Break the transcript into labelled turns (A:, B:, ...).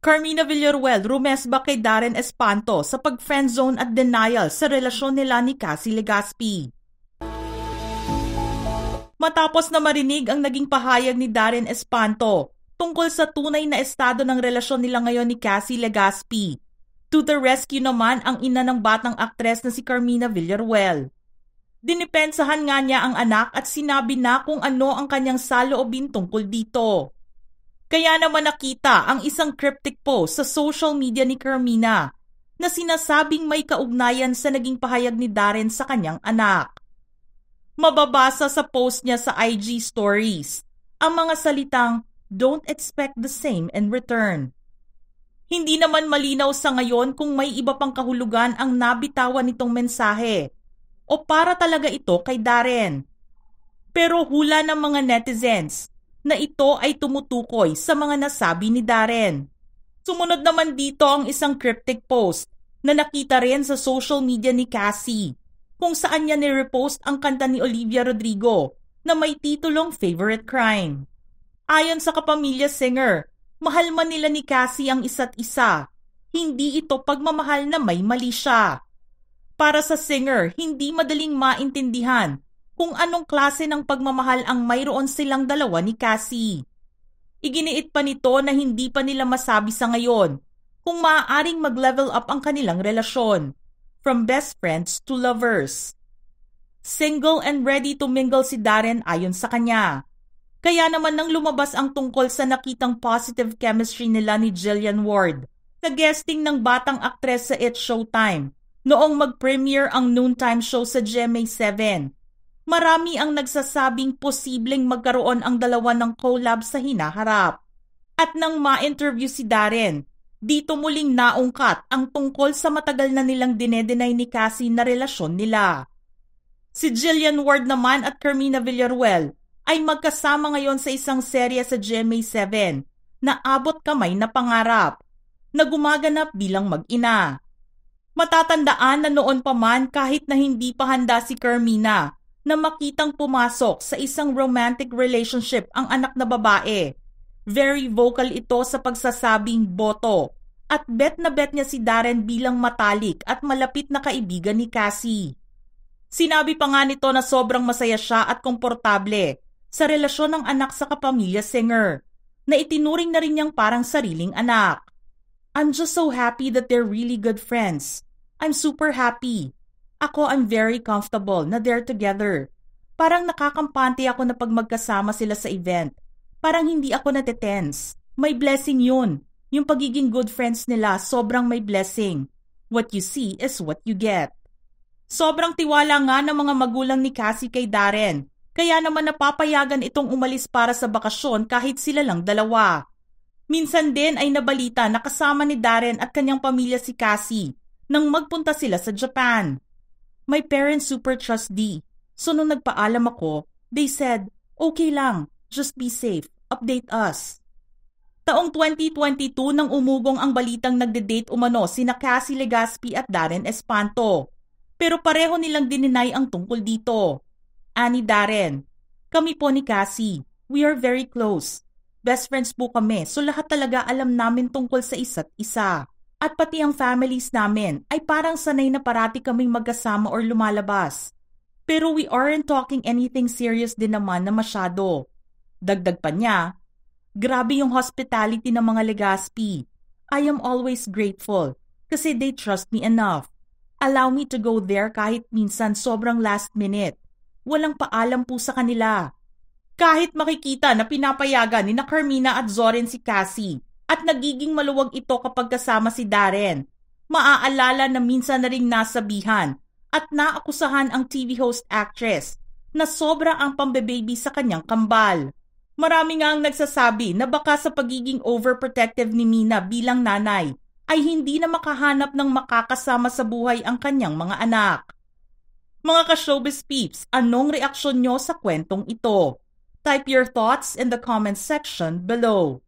A: Carmina Villaruel rumesba kay Darren Espanto sa pag-friendzone at denial sa relasyon nila ni Cassie Legaspi. Matapos na marinig ang naging pahayag ni Darren Espanto tungkol sa tunay na estado ng relasyon nila ngayon ni Cassie Legaspi, to the rescue naman ang ina ng batang aktres na si Carmina Villaruel. Dinipensahan nga niya ang anak at sinabi na kung ano ang kanyang saloobin tungkol dito. Kaya naman nakita ang isang cryptic post sa social media ni Carmina na sinasabing may kaugnayan sa naging pahayag ni Darren sa kanyang anak. Mababasa sa post niya sa IG stories ang mga salitang, "Don't expect the same in return." Hindi naman malinaw sa ngayon kung may iba pang kahulugan ang nabitawan nitong mensahe o para talaga ito kay Darren. Pero hula ng mga netizens na ito ay tumutukoy sa mga nasabi ni Darren. Sumunod naman dito ang isang cryptic post na nakita rin sa social media ni Cassie kung saan niya ni-repost ang kanta ni Olivia Rodrigo na may titulong Favorite Crime. Ayon sa kapamilya singer, mahal man nila ni Cassie ang isa't isa. Hindi ito pagmamahal na may mali siya. Para sa singer, hindi madaling maintindihan kung anong klase ng pagmamahal ang mayroon silang dalawa ni Cassie. Iginiit pa nito na hindi pa nila masabi sa ngayon kung maaaring mag-level up ang kanilang relasyon, from best friends to lovers. Single and ready to mingle si Darren ayon sa kanya. Kaya naman nang lumabas ang tungkol sa nakitang positive chemistry nila ni Jillian Ward, na guesting ng batang aktres sa It's Showtime, noong mag-premiere ang noontime show sa GMA7, marami ang nagsasabing posibleng magkaroon ang dalawa ng collab sa hinaharap. At nang ma-interview si Darren, dito muling naungkat ang tungkol sa matagal na nilang dinedenay ni Cassie na relasyon nila. Si Jillian Ward naman at Carmina Villaruel ay magkasama ngayon sa isang serye sa GMA7 na Abot Kamay na Pangarap, na gumaganap bilang mag-ina. Matatandaan na noon pa man kahit na hindi pa handa si Carmina na makitang pumasok sa isang romantic relationship ang anak na babae. Very vocal ito sa pagsasabing boto at bet na bet niya si Darren bilang matalik at malapit na kaibigan ni Cassie. Sinabi pa nga nito na sobrang masaya siya at komportable sa relasyon ng anak sa kapamilya singer, na itinuring na rin niyang parang sariling anak. "I'm just so happy that they're really good friends. I'm super happy. I'm very comfortable na they're together. Parang nakakampante ako na pag magkasama sila sa event. Parang hindi ako natetense. May blessing yun. Yung pagiging good friends nila, sobrang may blessing. What you see is what you get." Sobrang tiwala nga ng mga magulang ni Cassie kay Darren, kaya naman napapayagan itong umalis para sa bakasyon kahit sila lang dalawa. Minsan din ay nabalita na kasama ni Darren at kanyang pamilya si Cassie nang magpunta sila sa Japan. "My parents super trust-D. So nung nagpaalam ako, they said, okay lang, just be safe, update us." Taong 2022 nang umugong ang balitang nagde-date umano sina Cassie Legaspi at Darren Espanto. Pero pareho nilang dininay ang tungkol dito. Ani Darren, "Kami po ni Cassie, we are very close. Best friends po kami, so lahat talaga alam namin tungkol sa isa't isa. At pati ang families namin ay parang sanay na parati kaming magkasama or lumalabas. Pero we aren't talking anything serious din naman na masyado." Dagdag pa niya, "Grabe yung hospitality ng mga Legaspi. I am always grateful kasi they trust me enough. Allow me to go there kahit minsan sobrang last minute. Walang paalam po sa kanila." Kahit makikita na pinapayagan ni na Carmina at Zoren si Cassie, at nagiging maluwag ito kapag kasama si Darren, maaalala na minsan na ring nasabihan at naakusahan ang TV host actress na sobra ang pambebaby sa kanyang kambal. Marami nga ang nagsasabi na baka sa pagiging overprotective ni Mina bilang nanay ay hindi na makahanap ng makakasama sa buhay ang kanyang mga anak. Mga ka-showbiz peeps, anong reaksyon nyo sa kwentong ito? Type your thoughts in the comments section below.